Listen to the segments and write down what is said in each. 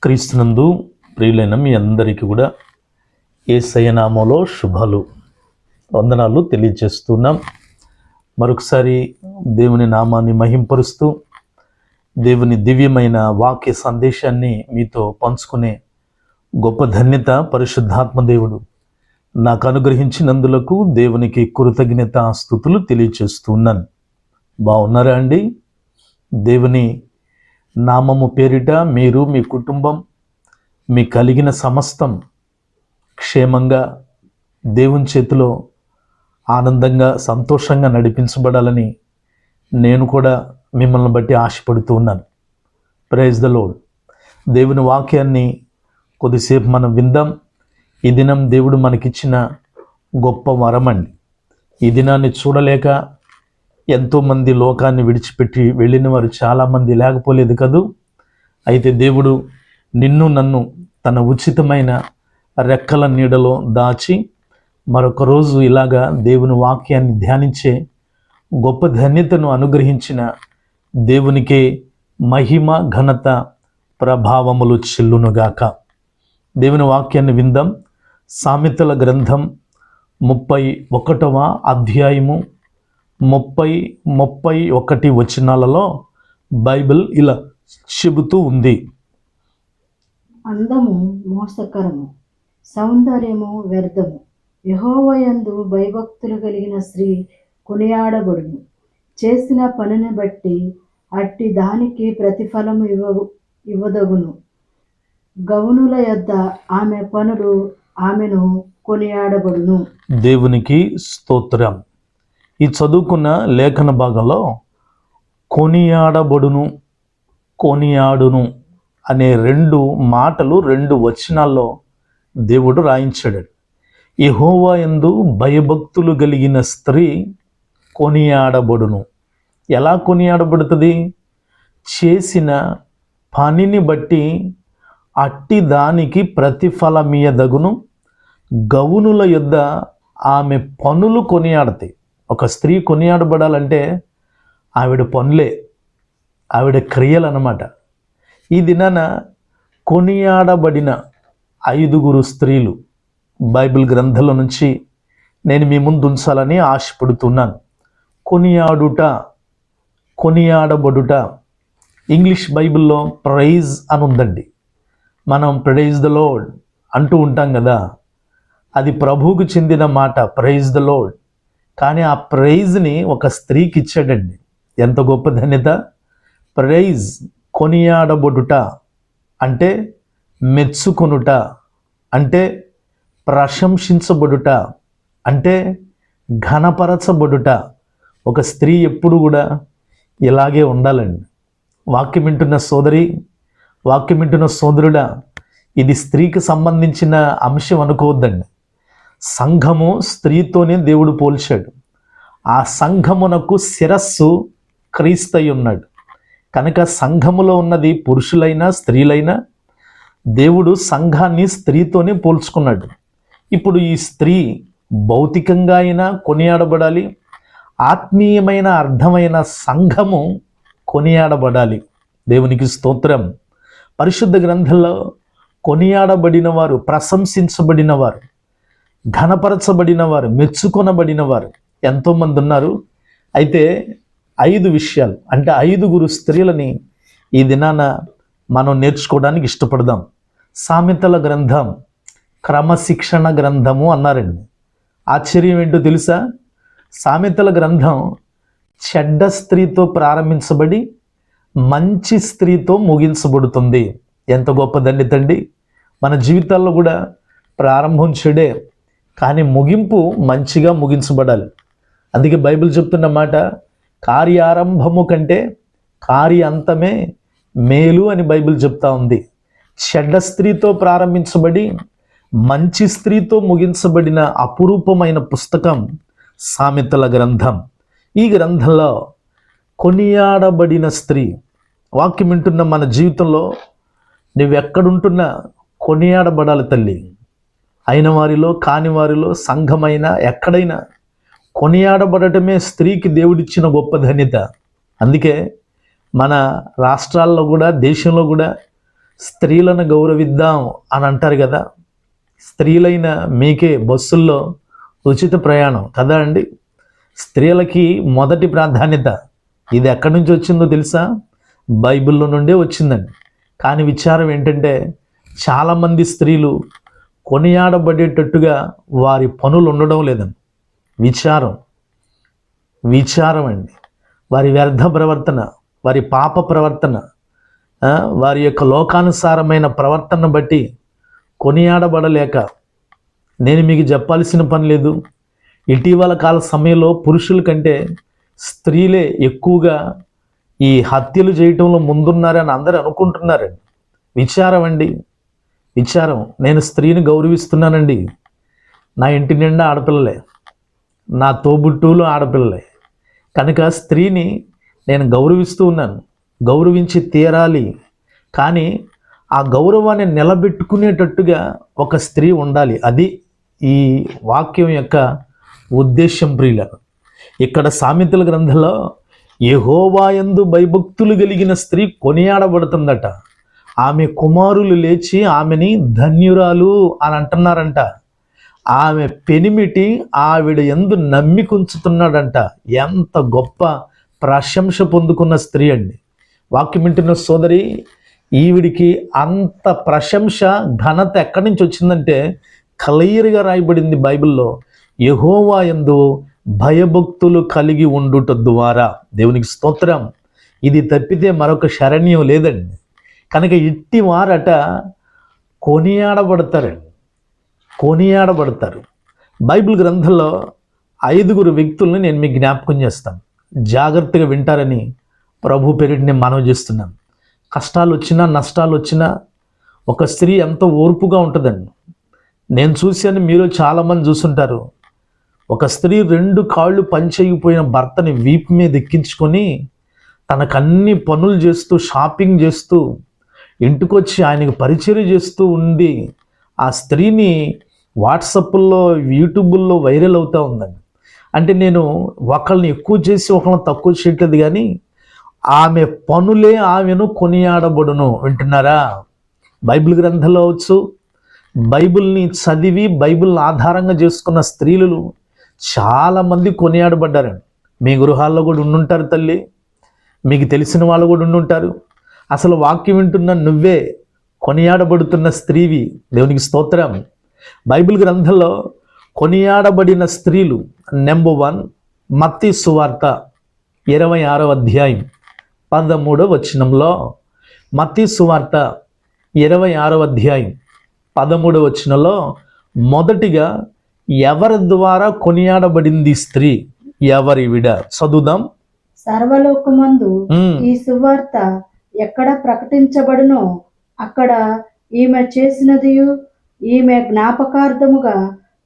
క్రీస్తునందు ప్రియులైన మీ అందరికీ కూడా యేసయ్య నామములో శుభాలు వందనాలు తెలియజేస్తున్నాం. మరొకసారి దేవుని నామాన్ని మహింపరుస్తూ దేవుని దివ్యమైన వాక్య సందేశాన్ని మీతో పంచుకునే గొప్ప ధన్యత పరిశుద్ధాత్మ దేవుడు నాకు అనుగ్రహించినందులకు దేవునికి కృతజ్ఞత స్తుతులు తెలియజేస్తున్నాను. బాగున్నారా అండి? దేవుని నామము పేరిట మీరు, మీ కుటుంబం, మీ కలిగిన సమస్తం క్షేమంగా దేవుని చేతిలో ఆనందంగా సంతోషంగా నడిపించబడాలని నేను కూడా మిమ్మల్ని బట్టి ఆశపడుతూ ఉన్నాను. Praise the lord. దేవుని వాక్యాన్ని కొద్దిసేపు మనం విందాం. ఈ దినం దేవుడు మనకిచ్చిన గొప్ప వరం అండి. ఈ దినాన్ని చూడలేక ఎంతోమంది లోకాన్ని విడిచిపెట్టి వెళ్ళిన వారు చాలామంది లేకపోలేదు కదూ. అయితే దేవుడు నిన్ను నన్ను తన ఉచితమైన రెక్కల నీడలో దాచి మరొక రోజు ఇలాగా దేవుని వాక్యాన్ని ధ్యానించే గొప్ప ధన్యతను అనుగ్రహించిన దేవునికే మహిమ, ఘనత, ప్రభావములు చెల్లునుగాక. దేవుని వాక్యాన్ని విందాం. సామెతల గ్రంథం 31వ అధ్యాయము 30-31 వచనాలలో బైబిల్ ఇలా చెబుతూ ఉంది. అందము మోసకరము, సౌందర్యము వ్యర్థము. యెహోవాయందు భయభక్తులు కలిగిన స్త్రీ కొనియాడబడును. చేసిన పనిని బట్టి అట్టి దానికి ప్రతిఫలము ఇవ్వదగును. గౌనుల యొద్ద ఆమె పనులు ఆమెను కొనియాడబడును. దేవునికి స్తోత్రం. ఈ చదువుకున్న లేఖన భాగంలో కొనియాడబడును, కొనియాడును అనే రెండు మాటలు 2 వచనాల్లో దేవుడు రాయించాడు. యెహోవా యందు భయభక్తులు కలిగిన స్త్రీ కొనియాడబడును. ఎలా కొనియాడబడుతుంది? చేసిన పనిని బట్టి అట్టి దానికి ప్రతిఫలమియదగును. గౌనుల యొద్ద ఆమె పనులు కొనియాడతాయి. ఒక స్త్రీ కొనియాడబడాలంటే ఆవిడ పనులే, ఆవిడ క్రియలు అన్నమాట. ఈ దినాన కొనియాడబడిన 5 స్త్రీలు బైబిల్ గ్రంథంలో నుంచి నేను మీ ముందు ఉంచాలని ఆశపడుతున్నాను. కొనియాడుట, కొనియాడబడుట. ఇంగ్లీష్ బైబిల్లో ప్రైజ్ అని ఉందండి. మనం ప్రైజ్ ద లార్డ్ అంటూ ఉంటాం కదా, అది ప్రభువుకు చెందిన మాట, ప్రైజ్ ద లార్డ్. కానీ ఆ ప్రైజ్ని ఒక స్త్రీకి ఇచ్చాడండి. ఎంత గొప్ప ధన్యత! ప్రైజ్, కొనియాడబడుట అంటే మెచ్చుకొనుట, అంటే ప్రశంసించబడుట, అంటే ఘనపరచబడుట. ఒక స్త్రీ ఎప్పుడు కూడా ఇలాగే ఉండాలండి. వాక్యం వింటున్న సోదరి, వాక్యం వింటున్న సోదరుడా, ఇది స్త్రీకి సంబంధించిన అంశం అనుకోవద్దండి. సంఘము స్త్రీతోనే దేవుడు పోల్చాడు. ఆ సంఘమునకు శిరస్సు క్రీస్తై ఉన్నాడు కనుక సంఘములో ఉన్నది పురుషులైనా స్త్రీలైనా దేవుడు సంఘాన్ని స్త్రీతోనే పోల్చుకున్నాడు. ఇప్పుడు ఈ స్త్రీ భౌతికంగా అయినా కొనియాడబడాలి, ఆత్మీయమైన అర్థమైన సంఘము కొనియాడబడాలి. దేవునికి స్తోత్రం. పరిశుద్ధ గ్రంథంలో కొనియాడబడిన వారు, ప్రశంసించబడిన వారు, ఘనపరచబడిన వారు, మెచ్చుకొనబడిన వారు ఎంతోమంది ఉన్నారు. అయితే 5 విషయాలు అంటే 5 స్త్రీలని ఈ దినాన మనం నేర్చుకోవడానికి ఇష్టపడదాం. సామెతల గ్రంథం క్రమశిక్షణ గ్రంథము అన్నారండి. ఆశ్చర్యం ఏంటో తెలుసా? సామెతల గ్రంథం చెడ్డ స్త్రీతో ప్రారంభించబడి మంచి స్త్రీతో ముగించబడుతుంది. ఎంత గొప్ప ధన్యతండి! మన జీవితాల్లో కూడా ప్రారంభం చెడే, కానీ ముగింపు మంచిగా ముగించబడాలి. అందుకే బైబిల్ చెప్తున్న మాట, కార్యారంభము కంటే కార్యాంతమే మేలు అని బైబిల్ చెప్తా ఉంది. చెడ్డ స్త్రీతో ప్రారంభించబడి మంచి స్త్రీతో ముగించబడిన అపురూపమైన పుస్తకం సామెతల గ్రంథం. ఈ గ్రంథంలో కొనియాడబడిన స్త్రీ, వాక్యం వింటున్న మన జీవితంలో నువ్వెక్కడుంటున్నా కొనియాడబడాలి తల్లి. అయిన వారిలో కాని వారిలో సంఘమైనా ఎక్కడైనా కొనియాడబడటమే స్త్రీకి దేవుడిచ్చిన గొప్ప ధన్యత. అందుకే మన రాష్ట్రాల్లో కూడా దేశంలో కూడా స్త్రీలను గౌరవిద్దాం అని అంటారు కదా. స్త్రీలైన మీకే బస్సుల్లో ఉచిత ప్రయాణం కదా అండి. స్త్రీలకి మొదటి ప్రాధాన్యత. ఇది ఎక్కడి నుంచి వచ్చిందో తెలుసా? బైబిల్లో నుండే వచ్చిందండి. కానీ విచారం ఏంటంటే చాలామంది స్త్రీలు కొనియాడబడేటట్టుగా వారి పనులు ఉండడం లేదండి. విచారం అండి. వారి వ్యర్థ ప్రవర్తన, వారి పాప ప్రవర్తన, వారి యొక్క లోకానుసారమైన ప్రవర్తన బట్టి కొనియాడబడలేక, నేను మీకు చెప్పాల్సిన పని లేదు, ఇటీవల కాల సమయంలో పురుషుల కంటే స్త్రీలే ఎక్కువగా ఈ హత్యలు చేయటంలో ముందున్నారని అందరూ అనుకుంటున్నారండి. విచారం అండి, విచారం. నేను స్త్రీని గౌరవిస్తున్నానండి. నా ఇంటి నిండా ఆడపిల్లలే, నా తోబుట్టువులు ఆడపిల్లలే. కనుక స్త్రీని నేను గౌరవిస్తూ ఉన్నాను, గౌరవించి తీరాలి. కానీ ఆ గౌరవాన్ని నిలబెట్టుకునేటట్టుగా ఒక స్త్రీ ఉండాలి. అది ఈ వాక్యం యొక్క ఉద్దేశం ప్రియులను. ఇక్కడ సామెతల గ్రంథంలో యెహోవా యందు భయభక్తులు కలిగిన స్త్రీ కొనియాడబడుతుందట. ఆమె కుమారులు లేచి ఆమెని ధన్యురాలు అని అంటున్నారంట. ఆమె పెనిమిటి ఆవిడ యందు నమ్మికుంచుతున్నాడంట. ఎంత గొప్ప ప్రశంస పొందుకున్న స్త్రీ అండి. వాక్యం వింటున్న సోదరి, ఈవిడికి అంత ప్రశంస ఘనత ఎక్కడి నుంచి వచ్చిందంటే క్లియర్గా రాయబడింది బైబిల్లో, యెహోవా యందు భయభక్తులు కలిగి ఉండుట ద్వారా. దేవునికి స్తోత్రం. ఇది తప్పితే మరొక శరణ్యం లేదండి. కనుక ఇట్టి వారట కొనియాడబడతారు. బైబిల్ గ్రంథంలో 5 వ్యక్తుల్ని నేను మీకు జ్ఞాపకం చేస్తాను. జాగ్రత్తగా వింటారని ప్రభు పేరిట నేను మనవి చేస్తున్నాను. కష్టాలు వచ్చినా నష్టాలు వచ్చినా ఒక స్త్రీ ఎంతో ఓర్పుగా ఉంటుందండి. నేను చూశాను, మీరు చాలామంది చూసుంటారు. ఒక స్త్రీ 2 కాళ్ళు పనిచేయకపోయిన భర్తని వీపు మీద ఎక్కించుకొని తనకన్ని పనులు చేస్తూ, షాపింగ్ చేస్తూ, ఇంటికొచ్చి ఆయనకు పరిచర్య చేస్తూ ఉండి ఆ స్త్రీని వాట్సాప్లో, యూట్యూబుల్లో వైరల్ అవుతూ ఉందండి. అంటే నేను ఒకళ్ళని ఎక్కువ చేసి ఒకళ్ళని తక్కువ చేయట్లేదు, కానీ ఆమె పనులే ఆమెను కొనియాడబడును. వింటున్నారా? బైబిల్ గ్రంథంలో వచ్చు, బైబిల్ని చదివి బైబిల్ని ఆధారంగా చేసుకున్న స్త్రీలు చాలామంది కొనియాడబడ్డారండి. మీ గృహాల్లో కూడా ఉండుంటారు తల్లి, మీకు తెలిసిన వాళ్ళు కూడా ఉండుంటారు. అసలు వాక్యం వింటున్న నువ్వే కొనియాడబడుతున్న స్త్రీవి. దేవునికి స్తోత్రం. బైబిల్ గ్రంథంలో కొనియాడబడిన స్త్రీలు నెంబర్ 1 మత్తయి సువార్త 26వ అధ్యాయం 13వ వచనంలో, మత్తయి సువార్త 26వ అధ్యాయం 13వ వచనంలో మొదటిగా ఎవరి ద్వారా కొనియాడబడింది స్త్రీ, ఎవరివిడ? చదువుదాం. సర్వలోకమందు ఈ సువార్త ఎక్కడ ప్రకటించబడునో అక్కడ ఈమె చేసినదియు ఈమె జ్ఞాపకార్థముగా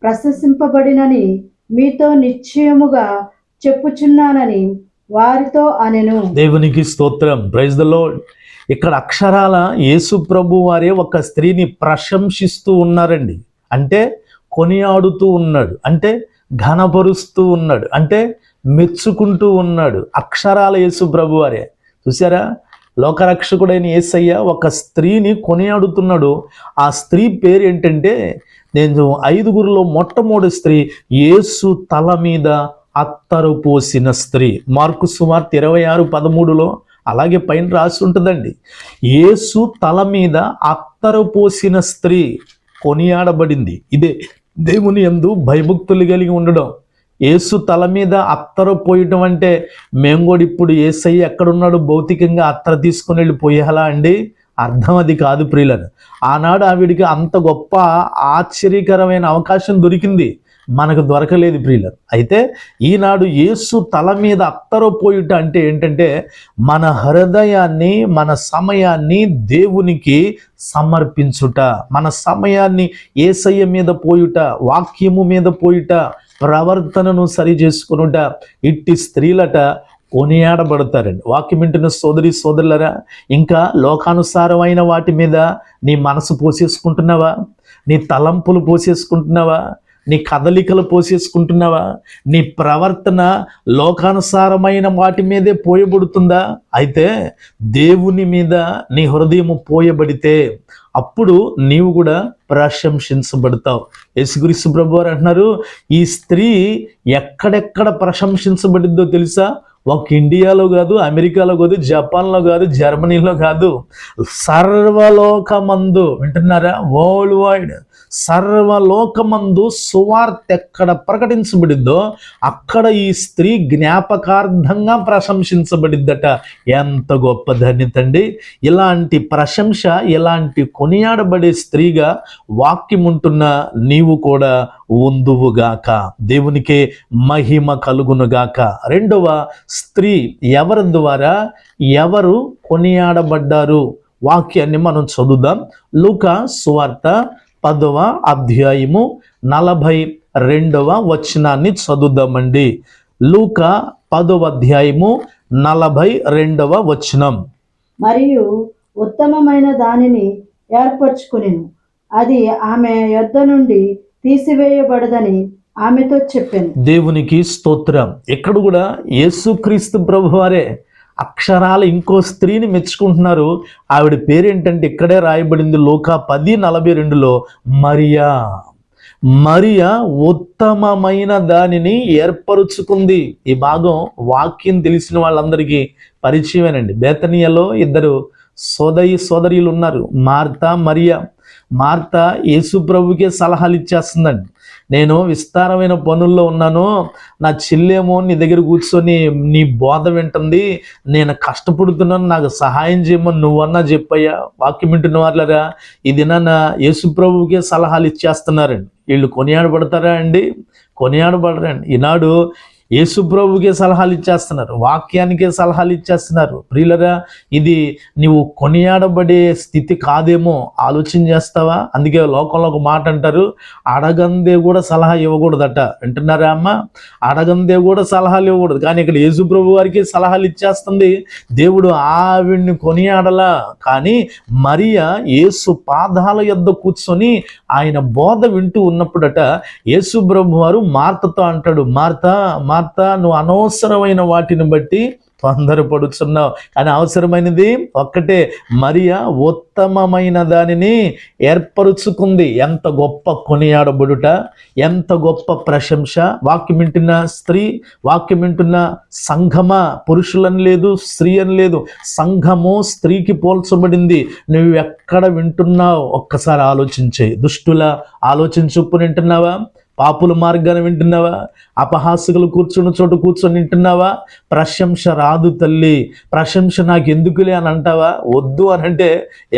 ప్రశంసింపబడినని మీతో నిశ్చయముగా చెప్పుచున్నానని వారితో అనెను. దేవునికి స్తోత్రం. Praise the lord. ఇక్కడ అక్షరాల యేసు ప్రభు వారే ఒక స్త్రీని ప్రశంసిస్తూ ఉన్నారండి. అంటే కొనియాడుతూ ఉన్నాడు, అంటే ఘనపరుస్తూ ఉన్నాడు, అంటే మెచ్చుకుంటూ ఉన్నాడు. అక్షరాల యేసు ప్రభు వారే. చూసారా? లోకరక్షకుడైన యేసయ్య ఒక స్త్రీని కొనియాడుతున్నాడు. ఆ స్త్రీ పేరు ఏంటంటే, నేను 5 మొట్టమొదటి స్త్రీ యేసు తల మీద అత్తరు పోసిన స్త్రీ. మార్కు సువార్త 26:13 అలాగే పైన రాసి ఉంటుందండి. యేసు తల మీద అత్తరు పోసిన స్త్రీ కొనియాడబడింది. ఇదే దేవుని యందు భయభక్తులు కలిగి ఉండడం. యేసు తల మీద అత్తరు పోయటం అంటే మేము కూడా ఇప్పుడు యేసయ్య ఎక్కడున్నాడు భౌతికంగా అత్తరు తీసుకుని వెళ్ళి పోయేలా అండి? అర్థం అది కాదు ప్రియులను. ఆనాడు ఆవిడికి అంత గొప్ప ఆశ్చర్యకరమైన అవకాశం దొరికింది, మనకు దొరకలేదు ప్రియులను. అయితే ఈనాడు యేసు తల మీద అత్తరు పోయుట అంటే ఏంటంటే మన హృదయాన్ని, మన సమయాన్ని దేవునికి సమర్పించుట, మన సమయాన్ని యేసయ్య మీద పోయుట, వాక్యము మీద పోయుట, ప్రవర్తనను సరి చేసుకునుట. ఇట్టి స్త్రీలట కొనియాడబడతారండి. వాక్యం వింటున్న సోదరి సోదరులరా, ఇంకా లోకానుసారమైన వాటి మీద నీ మనసు పోసేసుకుంటున్నావా? నీ తలంపులు పోసేసుకుంటున్నావా? నీ కదలికలు పోసేసుకుంటున్నావా? నీ ప్రవర్తన లోకానుసారమైన వాటి మీదే పోయబడుతుందా? అయితే దేవుని మీద నీ హృదయం పోయబడితే అప్పుడు నీవు కూడా ప్రశంసించబడతావు. యేసుక్రీస్తు ప్రభువారు అంటున్నారు, ఈ స్త్రీ ఎక్కడెక్కడ ప్రశంసించబడిద్దో తెలుసా? ఒక ఇండియాలో కాదు, అమెరికాలో కాదు, జపాన్లో కాదు, జర్మనీలో కాదు, సర్వలోకమందు, వింటున్నారా? వరల్డ్ వైడ్, సర్వలోకమందు సువార్త ఎక్కడ ప్రకటించబడిద్దో అక్కడ ఈ స్త్రీ జ్ఞాపకార్థంగా ప్రశంసించబడిద్దట. ఎంత గొప్ప ధన్యత అండి! ఇలాంటి ప్రశంస, ఇలాంటి కొనియాడబడే స్త్రీగా వాక్యం ఉంటున్న నీవు కూడా ఉందువుగాక. దేవునికే మహిమ కలుగునుగాక. రెండవ స్త్రీ ఎవరి ద్వారా, ఎవరు కొనియాడబడ్డారు? వాక్యాన్ని మనం చదువుదాం. లూకా సువార్త 10వ అధ్యాయము 42వ వచనాన్ని చదువుదామండి. లూకా 10వ అధ్యాయము 42వ వచనం. మరియు ఉత్తమమైన దానిని ఏర్పరచుకునేను, అది ఆమె యొద్ద నుండి తీసివేయబడదని ఆమెతో చెప్పాను. దేవునికి స్తోత్రం. ఇక్కడ కూడా యేసుక్రీస్తు ప్రభువారే అక్షరాల ఇంకో స్త్రీని మెచ్చుకుంటున్నారు. ఆవిడ పేరేంటంటే ఇక్కడే రాయబడింది, లూకా 10:42లో, మరియా. మరియా ఉత్తమమైన దానిని ఏర్పరుచుకుంది. ఈ భాగం వాక్యం తెలిసిన వాళ్ళందరికీ పరిచయమేనండి. బేతనియాలో ఇద్దరు సోదరీలు ఉన్నారు, మార్తా, మరియా. మార్తా యేసు ప్రభుకే సలహాలు ఇచ్చేస్తుందండి. నేను విస్తారమైన పనుల్లో ఉన్నాను, నా చెల్లేమో నీ దగ్గర కూర్చొని నీ బోధ వింటుంది, నేను కష్టపడుతున్నాను, నాకు సహాయం చేయమని నువ్వన్నా చెప్పయ్యా. వాక్యం వింటున్న వాళ్ళరా, ఇది నా యేసు ప్రభువుకే సలహాలు ఇచ్చేస్తున్నారండి. వీళ్ళు కొనియాడబడతారా అండి? కొనియాడబడరండి. ఈనాడు యేసు ప్రభువుకే సలహాలు ఇచ్చేస్తున్నారు, వాక్యానికే సలహాలు ఇచ్చేస్తున్నారు. ప్రియులరా, ఇది నీవు కొనియాడబడే స్థితి కాదేమో ఆలోచన చేస్తావా? అందుకే లోకంలో ఒక మాట అంటారు, అడగందే కూడా సలహా ఇవ్వకూడదట. వింటున్నారా అమ్మ? అడగందే కూడా సలహాలు ఇవ్వకూడదు. కానీ ఇక్కడ యేసు ప్రభు వారికి సలహాలు ఇచ్చేస్తుంది. దేవుడు ఆవిడ్ని కొనియాడలా, కానీ మరియా యేసు పాదాల యొద్ద కూర్చొని ఆయన బోధ వింటూ ఉన్నప్పుడట యేసు ప్రభు వారు మార్తతో అంటాడు, మార్తా మార్తా, నువ్వు అనవసరమైన వాటిని బట్టి తొందరపడుచున్నావు, కానీ అవసరమైనది ఒక్కటే, మరియా ఉత్తమమైన దానిని ఏర్పరుచుకుంది. ఎంత గొప్ప కొనియాడబడుట, ఎంత గొప్ప ప్రశంస! వాక్యం వింటున్న స్త్రీ, వాక్యం వింటున్న సంఘమా, పురుషులని లేదు, స్త్రీ అని లేదు, సంఘము స్త్రీకి పోల్చబడింది. నువ్వు ఎక్కడ వింటున్నావు ఒక్కసారి ఆలోచించే. దుష్టుల ఆలోచన చొప్పున వింటున్నావా? పాపుల మార్గాన్ని వింటున్నావా? అపహాసకులు కూర్చున్న చోటు కూర్చొని వింటున్నావా? ప్రశంస రాదు తల్లి, ప్రశంస నాకు ఎందుకులే అని అంటావా? వద్దు అని అంటే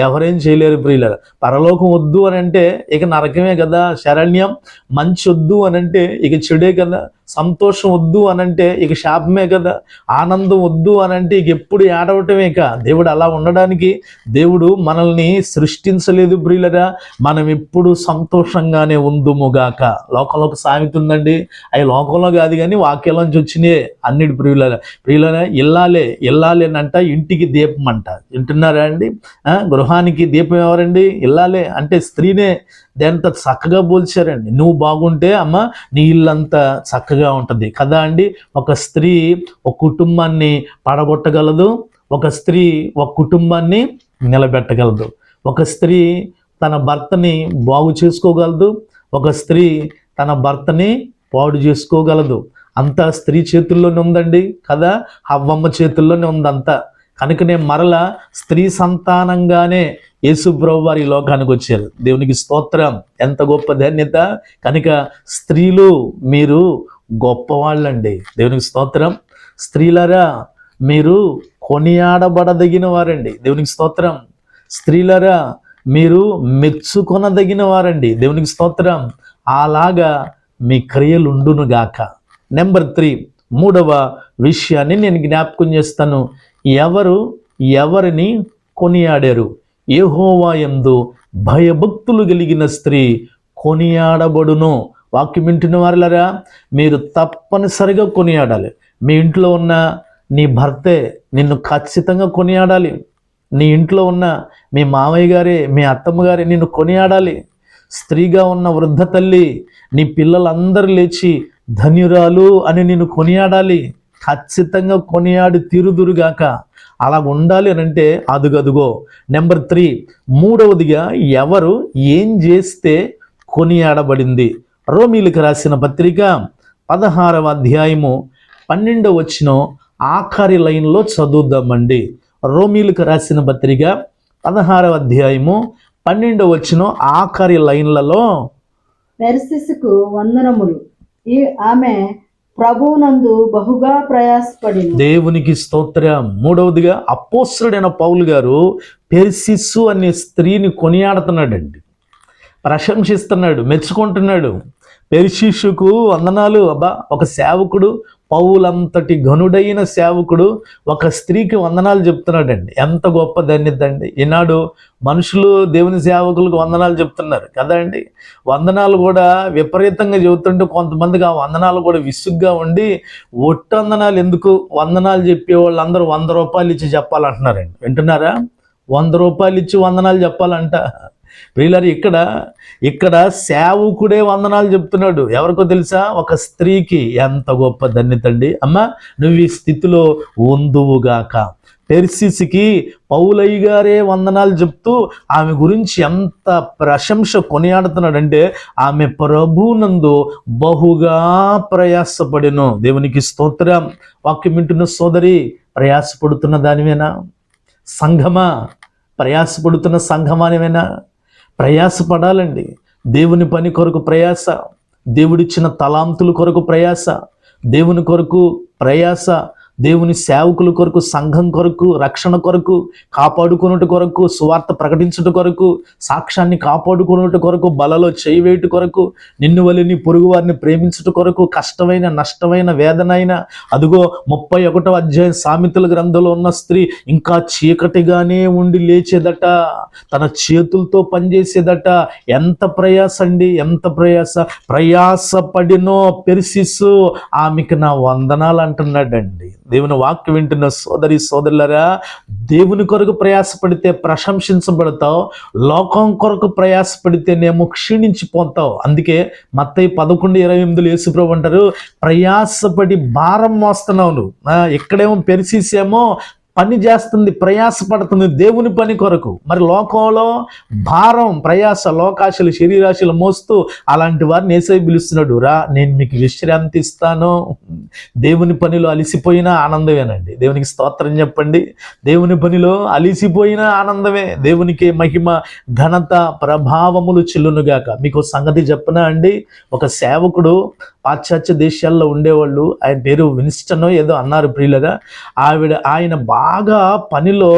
ఎవరేం చేయలేరు ప్రియులారా. పరలోకం వద్దు అని అంటే ఇక నరకమే కదా, శరణ్యం. మంచి వద్దు అని అంటే ఇక చెడే కదా, సంతోషం వద్దు అనంటే ఇక శాపమే కదా, ఆనందం వద్దు అనంటే ఇక ఎప్పుడు ఏడవటమే. దేవుడు అలా ఉండడానికి దేవుడు మనల్ని సృష్టించలేదు ప్రియులరా. మనం ఎప్పుడు సంతోషంగానే ఉందుముగాక. లోకంలో ఒక సామెత ఉందండి, అవి లోకంలో కాదు కానీ వాక్యాలోంచి వచ్చినాయి అన్నిటి. ప్రియులరా, ఇల్లాలే అంట ఇంటికి దీపం అంట. వింటున్నారా అండి? గృహానికి దీపం ఎవరండి? ఇల్లాలే అంటే స్త్రీనే. ఎంత చక్కగా పోల్చారండి. నువ్వు బాగుంటే అమ్మ నీ ఇల్లంతా చక్కగా ఉంటుంది కదా అండి. ఒక స్త్రీ ఒక కుటుంబాన్ని పడగొట్టగలదు, ఒక స్త్రీ ఒక కుటుంబాన్ని నిలబెట్టగలదు, ఒక స్త్రీ తన భర్తని బాగు చేసుకోగలదు, ఒక స్త్రీ తన భర్తని పాడు చేసుకోగలదు. అంతా స్త్రీ చేతుల్లోనే ఉందండి కదా, హవ్వమ్మ చేతుల్లోనే ఉందంతా. కనుకనే మరలా స్త్రీ సంతానంగానే యేసు ప్రభువు వారి లోకానికి వచ్చారు. దేవునికి స్తోత్రం. ఎంత గొప్ప ధన్యత! కనుక స్త్రీలు మీరు గొప్పవాళ్ళండి. దేవునికి స్తోత్రం. స్త్రీలరా మీరు కొనియాడబడదగిన వారండి. దేవునికి స్తోత్రం. స్త్రీలరా మీరు మెచ్చుకొనదగిన వారండి. దేవునికి స్తోత్రం. అలాగా మీ క్రియలు ఉండునుగాక. నెంబర్ 3, మూడవ విషయాన్ని నేను జ్ఞాపకం చేస్తాను. ఎవరిని కొనియాడారు? యెహోవా యందు భయభక్తులు కలిగిన స్త్రీ కొనియాడబడును. వాక్యం వింటున్న వారులారా, మీరు తప్పనిసరిగా కొనియాడాలి. మీ ఇంట్లో ఉన్న నీ భర్తే నిన్ను ఖచ్చితంగా కొనియాడాలి. నీ ఇంట్లో ఉన్న మీ మామయ్య గారే, మీ అత్తమ్మ గారే నిన్ను కొనియాడాలి. స్త్రీగా ఉన్న వృద్ధ తల్లి, నీ పిల్లలందరూ లేచి ధన్యురాలు అని నేను కొనియాడాలి. ఖచ్చితంగా కొనియాడి తీరుదురుగాక. అలా ఉండాలి అని అంటే అదుగదుగో. నెంబర్ 3, మూడవదిగా ఎవరు ఏం చేస్తే కొనియాడబడింది. రోమీలకు రాసిన పత్రిక 16వ అధ్యాయము 12వ వచనం ఆఖరి లైన్లో చదువుదామండి. రోమీలకు రాసిన పత్రిక 16వ అధ్యాయము 12వ వచనం ఆఖరి లైన్లలో, పెర్సిస్కు వందనములు, ఆమె ప్రభువునందు బహుగా ప్రయాసపడిన. దేవునికి స్తోత్రం. మూడవదిగా అపోస్తలుడైన పౌలు గారు పెర్సిస్సు అనే స్త్రీని కొనియాడుతున్నాడండి, ప్రశంసిస్తున్నాడు, మెచ్చుకుంటున్నాడు. పెర్సిస్సుకు వందనాలు. అబ్బా, ఒక సేవకుడు, పౌలంతటి ఘనుడైన సేవకుడు ఒక స్త్రీకి వందనాలు చెప్తున్నాడండి. ఎంత గొప్ప ధన్యత అండి. ఈనాడు మనుషులు దేవుని సేవకులకు వందనాలు చెప్తున్నారు కదండి. వందనాలు కూడా విపరీతంగా చెబుతుంటే కొంతమందికి ఆ వందనాలు కూడా విసుగ్గా ఉండి, ఒట్టందనాలు ఎందుకు, వందనాలు చెప్పే వాళ్ళందరూ 100 రూపాయలు ఇచ్చి చెప్పాలంటున్నారండి. వింటున్నారా? 100 రూపాయలు ఇచ్చి వందనాలు చెప్పాలంట. ప్రియులారా, ఇక్కడ సేవకుడే వందనాలు చెప్తున్నాడు. ఎవరికో తెలుసా? ఒక స్త్రీకి. ఎంత గొప్ప ధన్యత అండి. అమ్మ, నువ్వు ఈ స్థితిలో ఉందువుగాక. పెర్సిస్కి పౌలయ్య గారే వందనాలు చెప్తూ ఆమె గురించి ఎంత ప్రశంస కొనియాడుతున్నాడంటే, ఆమె ప్రభునందు బహుగా ప్రయాసపడెను. దేవునికి స్తోత్రం. వాక్యం వింటున్న సోదరి, ప్రయాసపడుతున్న దానివేనా? సంఘమా, ప్రయాసపడుతున్న సంఘమానివేనా? ప్రయాసపడాలండి. దేవుని పని కొరకు ప్రయాస, దేవుడిచ్చిన తలాంతుల కొరకు ప్రయాస, దేవుని కొరకు ప్రయాస, దేవుని సేవకుల కొరకు, సంఘం కొరకు, రక్షణ కొరకు, కాపాడుకున్నట కొరకు, సువార్త ప్రకటించుట కొరకు, సాక్ష్యాన్ని కాపాడుకున్నట కొరకు, బలలో చేయవేటు కొరకు, నిన్ను వలె నీ పొరుగు వారిని ప్రేమించుట కొరకు, కష్టమైన నష్టమైన వేదనైన, అదిగో 31వ అధ్యాయం సామెతల గ్రంథంలో ఉన్న స్త్రీ ఇంకా చీకటిగానే ఉండి లేచేదట, తన చేతులతో పనిచేసేదట. ఎంత ప్రయాస అండి, ఎంత ప్రయాస పడినో పెర్సిస్సు, ఆమెకు నా వందనాలు అంటున్నాడండి. దేవుని వాక్యం వింటున్న సోదరి సోదరులారా, దేవుని కొరకు ప్రయాసపడితే ప్రశంసించబడతావు, లోకం కొరకు ప్రయాసపడితేనేమో క్షీణించిపోతావు. అందుకే మత్తయి 11:28 యేసుప్రభు అంటారు, ప్రయాసపడి భారం మోస్తున్నావు నువ్వు. ఇక్కడేమో పెర్సిస్ ఏమో పని చేస్తుంది, ప్రయాసపడుతుంది దేవుని పని కొరకు. మరి లోకంలో భారం, ప్రయాస, లోకాశలు, శరీరాశలు మోస్తూ అలాంటి వారిని యేసయ్య పిలుస్తున్నాడు. రా, నేను మీకు విశ్రాంతి ఇస్తాను. దేవుని పనిలో అలిసిపోయినా ఆనందమేనండి. దేవునికి స్తోత్రం చెప్పండి. దేవుని పనిలో అలిసిపోయినా ఆనందమే. దేవునికి మహిమ, ఘనత, ప్రభావములు చెల్లునుగాక. మీకు సంగతి చెప్పనా అండి, ఒక సేవకుడు పాశ్చాత్య దేశాల్లో ఉండేవాళ్ళు, ఆయన పేరు విన్స్టన్ ఏదో అన్నారు ప్రియులగా. ఆయన బాగా పనిలో,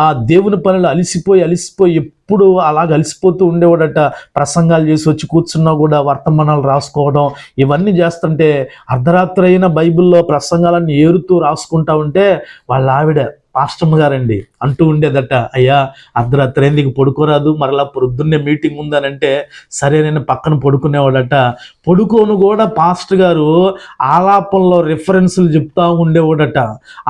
ఆ దేవుని పనిలో అలిసిపోయి ఎప్పుడు అలాగ అలిసిపోతూ ఉండేవాడట. ప్రసంగాలు చేసి వచ్చి కూర్చున్నా కూడా వర్తమానాలు రాసుకోవడం, ఇవన్నీ చేస్తుంటే అర్ధరాత్రి అయిన బైబిల్లో ప్రసంగాలన్నీ ఏరుతూ రాసుకుంటా ఉంటే వాళ్ళ ఆవిడ పాస్టమ్ గారండి అంటూ ఉండేదట, అయ్యా అర్ధరాత్రి ఎందుకు పడుకోరాదు, మరలా పొద్దున్నే మీటింగ్ ఉందనంటే సరే నేను పక్కన పడుకునేవాడట. పడుకోను కూడా పాస్టర్ గారు ఆలాపంలో రెఫరెన్సులు చెప్తా ఉండేవాడట.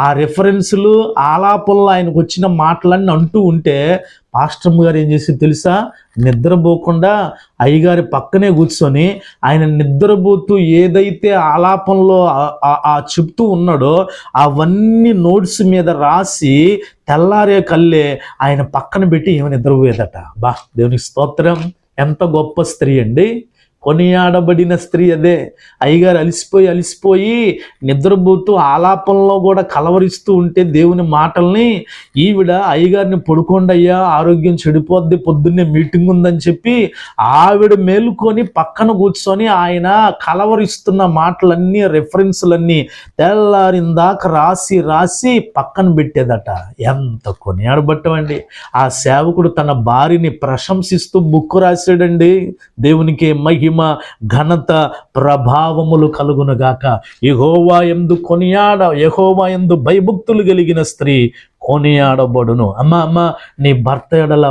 ఆ రెఫరెన్సులు ఆలాపంలో ఆయనకు వచ్చిన మాటలన్నీ అంటూ ఉంటే పాస్టమ్ గారు ఏం చేసి తెలుసా, నిద్రపోకుండా అయ్యగారి పక్కనే కూర్చొని ఆయన నిద్రపోతూ ఏదైతే ఆలాపంలో చెప్తూ ఉన్నాడో అవన్నీ నోట్స్ మీద రాసి తెల్లారే కల్లే ఆయన పక్కన పెట్టి ఏమో నిద్రపోయేదట. బా, దేవునికి స్తోత్రం. ఎంత గొప్ప స్త్రీ అండి, కొనియాడబడిన స్త్రీ అదే. అయ్యగారు అలిసిపోయి నిద్రపోతూ ఆలాపంలో కూడా కలవరిస్తూ ఉంటే దేవుని మాటల్ని, ఈవిడ అయ్యగారిని పడుకోండి అయ్యా, ఆరోగ్యం చెడిపోద్ది, పొద్దున్నే మీటింగ్ ఉందని చెప్పి ఆవిడ మేలుకొని పక్కన కూర్చొని ఆయన కలవరిస్తున్న మాటలన్నీ, రెఫరెన్సులన్నీ తెల్లారిందాక రాసి పక్కన పెట్టేదట. ఎంత కొనియాడబట్టమండి. ఆ సేవకుడు తన భార్యని ప్రశంసిస్తూ బుక్కు రాశాడండి. దేవునికి మహిమ, ఘనత, ప్రభావములు కలుగునుగాక. యెహోవా యందు భయభక్తులు కలిగిన స్త్రీ కొనియాడబడును. అమ్మ నీ భర్త ఎడల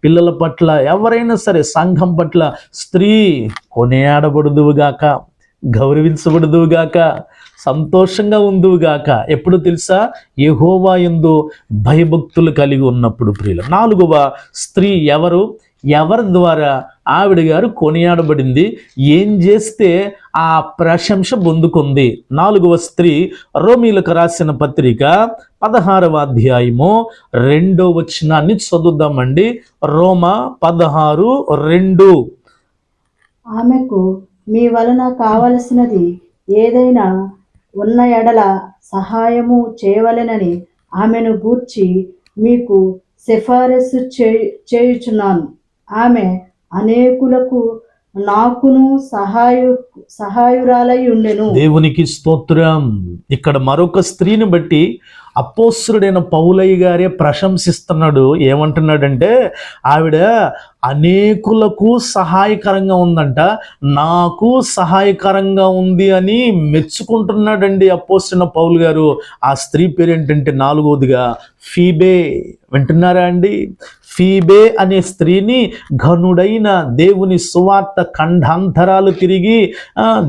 పిల్లల పట్ల, ఎవరైనా సరే సంఘం పట్ల స్త్రీ కొనియాడబడుదువుగాక, గౌరవించబడుదువుగాక, సంతోషంగా ఉందువుగాక. ఎప్పుడు తెలుసా, యెహోవా యందు భయభక్తులు కలిగి ఉన్నప్పుడు. ప్రియులు, 4వ స్త్రీ ఎవరు? ఎవరి ద్వారా? ఆవిడ గారు కొనియాడబడింది. ఏం చేస్తే ఆ ప్రశంస పొందుకుంది? 4వ స్త్రీ రోమీలకు రాసిన పత్రిక 16వ అధ్యాయము 2వ వచనాన్ని చదువుదామండి. రోమా 16:2. ఆమెకు మీ వలన కావలసినది ఏదైనా ఉన్న ఎడల సహాయము చేయవలెనని ఆమెను గూర్చి మీకు సిఫారసు చేయుచున్నాను. ఆమె అనేకులకు నాకును సహాయురాలై ఉండెను. దేవునికి స్తోత్రం. ఇక్కడ మరొక స్త్రీని బట్టి అపోస్తలుడైన పౌలయ్య గారే ప్రశంసిస్తున్నాడు. ఏమంటున్నాడంటే, ఆవిడ అనేకులకు సహాయకరంగా ఉందంట, నాకు సహాయకరంగా ఉంది అని మెచ్చుకుంటున్నాడండి అపోస్తలుడైన పౌలు గారు. ఆ స్త్రీ పేరు ఏంటంటే 4వదిగా ఫీబే. వింటున్నారా అండి? ఫీబే అనే స్త్రీని ఘనుడైన దేవుని సువార్త ఖండాంతరాలు తిరిగి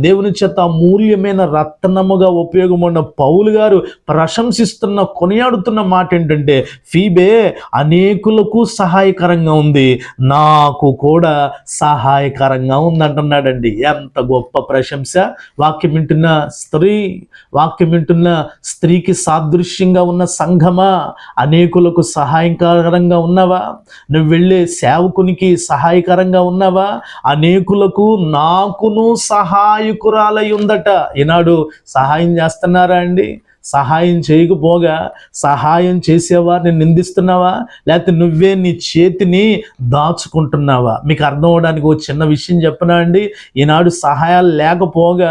దేవుని చేత అమూల్యమైన రత్నముగా ఉపయోగమున్న పౌలు గారు ప్రశంసిస్తున్న, కొనియాడుతున్న మాట ఏంటంటే, ఫీబే అనేకులకు సహాయకరంగా ఉంది, నాకు కూడా సహాయకరంగా ఉంది అంటున్నాడండి. ఎంత గొప్ప ప్రశంస! వాక్యం వింటున్న స్త్రీకి సాదృశ్యంగా ఉన్న సంఘమా, అనేకులకు సహాయకరంగా ఉన్నావా? నువ్వు వెళ్ళే సేవకునికి సహాయకరంగా ఉన్నావా? అనేకులకు నాకును సహాయకురాలై ఉందట. ఈనాడు సహాయం చేస్తున్నారా అండి? సహాయం చేయకపోగా సహాయం చేసేవారిని నిందిస్తున్నావా? లేకపోతే నువ్వే నీ చేతిని దాచుకుంటున్నావా? మీకు అర్థం అవడానికి ఒక చిన్న విషయం చెప్పనా అండి? ఈనాడు సహాయాలు లేకపోగా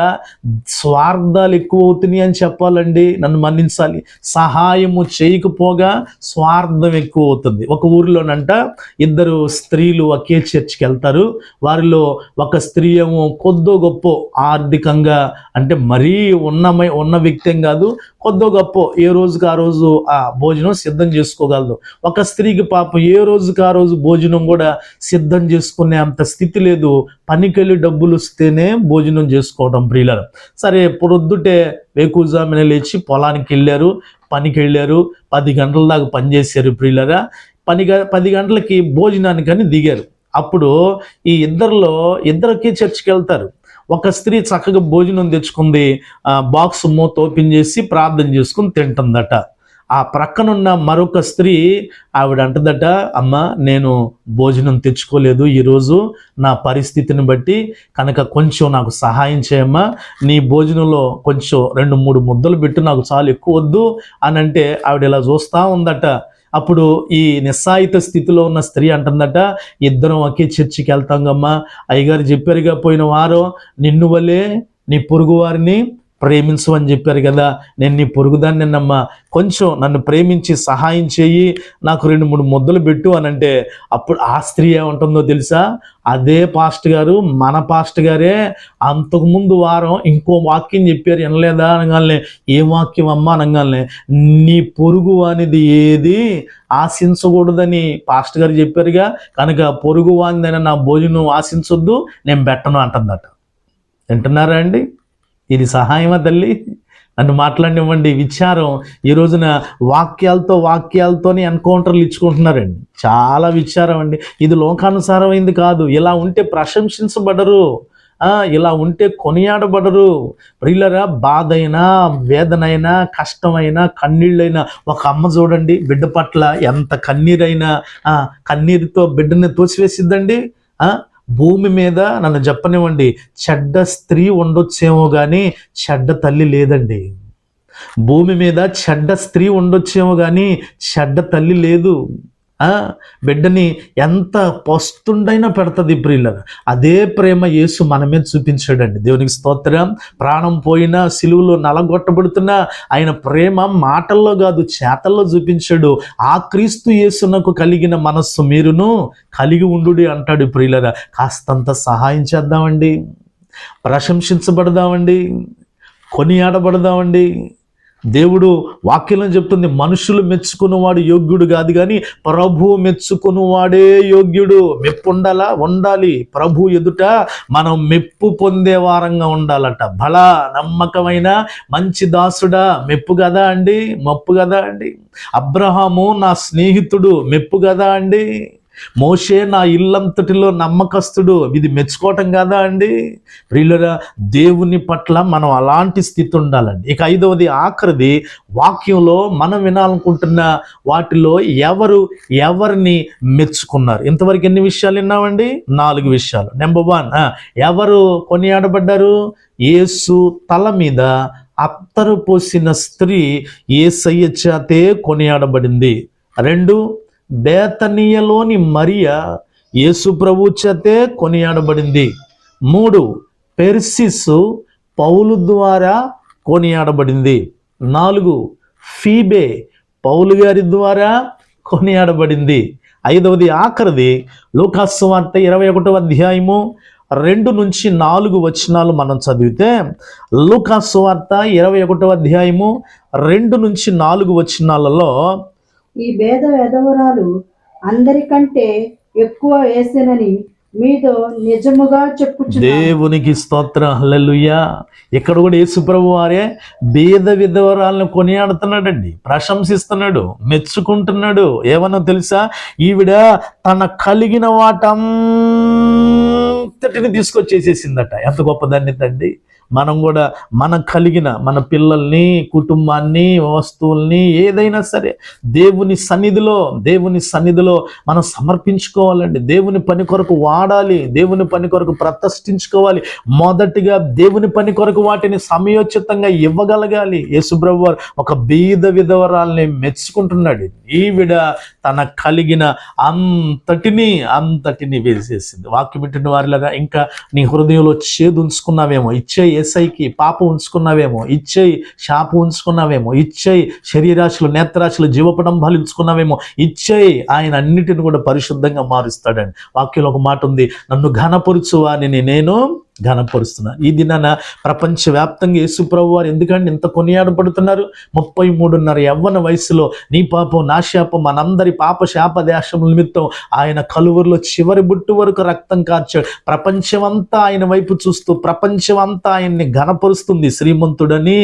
స్వార్థాలు ఎక్కువ అవుతున్నాయి అని చెప్పాలండి. నన్ను మన్నించాలి. సహాయము చేయకపోగా స్వార్థం ఎక్కువ అవుతుంది. ఒక ఊరిలోనంట 2 స్త్రీలు ఒకే చర్చికి వెళ్తారు. వారిలో ఒక స్త్రీ ఏమో కొద్దో గొప్ప ఆర్థికంగా, అంటే మరీ ఉన్న వ్యక్తి ఏం కాదు, కొద్దో గొప్ప ఏ రోజుకి ఆ రోజు ఆ భోజనం సిద్ధం చేసుకోగలదు. ఒక స్త్రీకి పాపం ఏ రోజుకి ఆ రోజు భోజనం కూడా సిద్ధం చేసుకునే అంత స్థితి లేదు. పనికెళ్ళి డబ్బులు వస్తేనే భోజనం చేసుకోవడం ప్రియులారా. సరే, పొద్దుటే వేకువజామున లేచి పొలానికి వెళ్ళారు, పనికి వెళ్ళారు, 10 గంటల దాకా పనిచేశారు ప్రియులారా. 10 గంటలకి భోజనానికని దిగారు. అప్పుడు ఈ ఇద్దరికి చర్చికి వెళ్తారు. ఒక స్త్రీ చక్కగా భోజనం తెచ్చుకుంది, బాక్స్ మూత ఓపెన్ చేసి ప్రార్థన చేసుకుని తింటుందట. ఆ ప్రక్కనున్న మరొక స్త్రీ ఆవిడ అంటదట, అమ్మ నేను భోజనం తెచ్చుకోలేదు ఈరోజు, నా పరిస్థితిని బట్టి కనుక కొంచెం నాకు సహాయం చేయమ్మా, నీ భోజనంలో కొంచెం 2-3 ముద్దలు పెట్టు, నాకు చాలు, ఎక్కువ వద్దు అని అంటే ఆవిడ ఇలా చూస్తూ ఉందట. అప్పుడు ఈ నిస్సాయిత స్థితిలో ఉన్న స్త్రీ అంటుందట, ఇద్దరం ఒకే చర్చికి వెళ్తాం కమ్మా, అయ్యగారు చెప్పారుగా పోయిన వారం, నిన్ను వలే నీ పొరుగు వారిని ప్రేమించు అని చెప్పారు కదా, నేను నీ పొరుగుదాన్ని నిన్నమ్మా, కొంచెం నన్ను ప్రేమించి సహాయం చేయి, నాకు 2-3 ముద్దలు పెట్టు అని అంటే, అప్పుడు ఆ స్త్రీ ఏమంటుందో తెలుసా? అదే పాస్ట్ గారు, మన పాస్ట్ గారే అంతకుముందు వారం ఇంకో వాక్యం చెప్పారు, వినలేదా అనగానే, ఏం వాక్యం అమ్మా అనగానే, నీ పొరుగు అనేది ఏది ఆశించకూడదని పాస్ట్ గారు చెప్పారుగా, కనుక పొరుగు వానిదైనా నా భోజనం ఆశించొద్దు, నేను పెట్టను అంటుందట. వింటున్నారా అండి? ఇది సహాయమా తల్లి? నన్ను మాట్లాడినివ్వండి. విచారం ఈ రోజున వాక్యాలతోనే ఎన్కౌంటర్లు ఇచ్చుకుంటున్నారండి. చాలా విచారం అండి. ఇది లోకానుసారమైంది కాదు. ఇలా ఉంటే ప్రశంసించబడరు, ఇలా ఉంటే కొనియాడబడరు. ప్రియులరా, బాధైనా, వేదనైనా, కష్టమైనా, కన్నీళ్ళైనా, ఒక అమ్మ చూడండి, బిడ్డ పట్ల ఎంత కన్నీరైనా కన్నీరుతో బిడ్డని తోసివేసిద్దండి. భూమి మీద నన్ను చెప్పనివ్వండి, చెడ్డ స్త్రీ ఉండొచ్చేమో కానీ చెడ్డ తల్లి లేదండి. భూమి మీద చెడ్డ స్త్రీ ఉండొచ్చేమో కానీ చెడ్డ తల్లి లేదు. బిడ్డని ఎంత పస్తుండైనా పెడుతుంది ప్రియులను. అదే ప్రేమ యేసు మన మీద చూపించాడండి. దేవునికి స్తోత్రం. ప్రాణం పోయినా, సిలువలో నలగొట్టబడుతున్నా ఆయన ప్రేమ మాటల్లో కాదు చేతల్లో చూపించాడు. ఆ క్రీస్తు యేసునకు కలిగిన మనస్సు మీరును కలిగి ఉండుడి అంటాడు ప్రియులరా. కాస్తంత సహాయం చేద్దామండి, ప్రశంసించబడదామండి, కొనియాడబడదామండి. దేవుడు వాక్యంలో చెప్తుంది, మనుషులు మెచ్చుకున్నవాడు యోగ్యుడు కాదు కానీ ప్రభు మెచ్చుకున్నవాడే యోగ్యుడు. మెప్పు ఉండాలి. ప్రభు ఎదుట మనం మెప్పు పొందే వారంగా ఉండాలట. బలా నమ్మకమైన మంచి దాసుడా, మెప్పు కదా అండి, మప్పు కదా అండి. అబ్రహాము నా స్నేహితుడు, మెప్పు కదా అండి. మోషే నా ఇల్లంతటిలో నమ్మకస్తుడు, ఇది మెచ్చుకోవటం కాదా అండి? ప్రియులరా, దేవుని పట్ల మనం అలాంటి స్థితి ఉండాలండి. ఇక ఐదవది, ఆఖరిది, వాక్యంలో మనం వినాలనుకుంటున్న వాటిలో ఎవరిని మెచ్చుకున్నారు? ఇంతవరకు ఎన్ని విషయాలు విన్నామండి? 4 విషయాలు. నెంబర్ 1, ఎవరు కొనియాడబడ్డారు? యేసు తల మీద అత్తరు పోసిన స్త్రీ యేసయ్య చేతే కొనియాడబడింది. 2, బేతనీయలోని మరియ యేసు ప్రభు చేతే కొనియాడబడింది. 3, పెర్సిసు పౌలు ద్వారా కొనియాడబడింది. 4, ఫీబే పౌలు గారి ద్వారా కొనియాడబడింది. 5వది, ఆఖరిది, లూకాసు సువార్త 21వ అధ్యాయము 2-4 వచనాలు మనం చదివితే, లూకాసు సువార్త 21వ అధ్యాయము 2-4 వచనాలలో, ఈ భేద వెధవరాలు అందరికంటే ఎక్కువ వేసేనని మీతో నిజముగా చెప్పుచున్నాను. దేవునికి స్తోత్రం, హల్లెలూయా. ఇక్కడ కూడా యేసు ప్రభు వారే భేద విధవరాలను కొనియాడుతున్నాడండి, ప్రశంసిస్తున్నాడు, మెచ్చుకుంటున్నాడు. ఏమన్నా తెలుసా? ఈవిడ తన కలిగిన వాటంతటిని తీసుకొచ్చేసేసిందట. ఎంత గొప్పదాన్ని తండ్రి! మనం కూడా మన కలిగిన మన పిల్లల్ని, కుటుంబాన్ని, వస్తువుల్ని, ఏదైనా సరే దేవుని సన్నిధిలో మనం సమర్పించుకోవాలండి. దేవుని పని కొరకు వాడాలి, దేవుని పని కొరకు ప్రతిష్ఠించుకోవాలి. మొదటిగా దేవుని పని కొరకు వాటిని సమయోచితంగా ఇవ్వగలగాలి. యేసుప్రభు వారు ఒక బీద విధవరాల్ని మెచ్చుకుంటున్నాడు. ఈవిడ తన కలిగిన అంతటిని వేసేసింది. వాక్యం వింటున్న వారిలాగా ఇంకా నీ హృదయంలో చేదు ఉంచుకున్నావేమో, ఇచ్చే యేసయ్యకి. పాపం ఉంచుకున్నావేమో, ఇచ్చేయి. శాపం ఉంచుకున్నావేమో, ఇచ్చేయి. శరీరాశులు, నేత్రాశులు, జీవపడంబాలు ఉంచుకున్నావేమో, ఇచ్చేయి. ఆయన అన్నిటిని కూడా పరిశుద్ధంగా మారుస్తాడండి. వాక్యంలో ఒక మాట ఉంది, నన్ను ఘనపరుచువాని నేను ఘనపరుస్తున్నాను. ఈ దినాన ప్రపంచవ్యాప్తంగా యేసు ప్రభు వారు ఎందుకంటే ఇంత కొనియాడబడుతున్నారు? 33.5 యవ్వన వయసులో నీ పాపం నా శాపం మనందరి పాప శాప దేశముల నిమిత్తం ఆయన కలువరిలో చివరి బుట్టు వరకు రక్తం కార్చాడు. ప్రపంచమంతా ఆయన వైపు చూస్తూ, ప్రపంచమంతా ఆయన్ని ఘనపరుస్తుంది. శ్రీమంతుడని,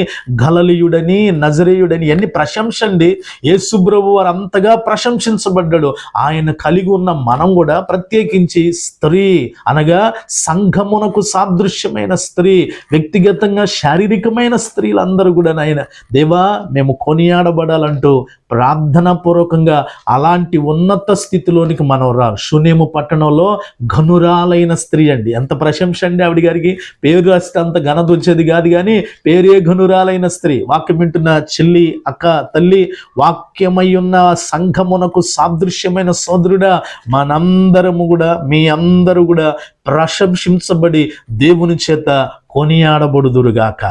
గలలీయుడని, నజరేయుడని, ఎన్ని ప్రశంస అండి. యేసు ప్రభు వారు అంతగా ప్రశంసించబడ్డాడు. ఆయన కలిగి ఉన్న మనం కూడా ప్రత్యేకించి స్త్రీ అనగా సంఘమునకు సాదృశ్యమైన స్త్రీ, వ్యక్తిగతంగా శారీరకమైన స్త్రీలందరూ కూడా నాయన దేవా మేము కొనియాడబడాలంటూ ప్రార్థనా పూర్వకంగా అలాంటి ఉన్నత స్థితిలోనికి మనం షూనేము పట్టణంలో ఘనురాలైన స్త్రీ అండి. ఎంత ప్రశంస అండి ఆవిడ గారికి. పేరు రాస్తే అంత ఘనత వచ్చేది కాదు, కానీ పేరే ఘనురాలైన స్త్రీ. వాక్యం వింటున్న చెల్లి, అక్క, తల్లి, వాక్యమై ఉన్న సంఘమునకు సాదృశ్యమైన సోదరుడా, మనందరము కూడా, మీ అందరూ కూడా ప్రశంసించబడి దేవుని చేత కొనియాడబడుదురుగాక.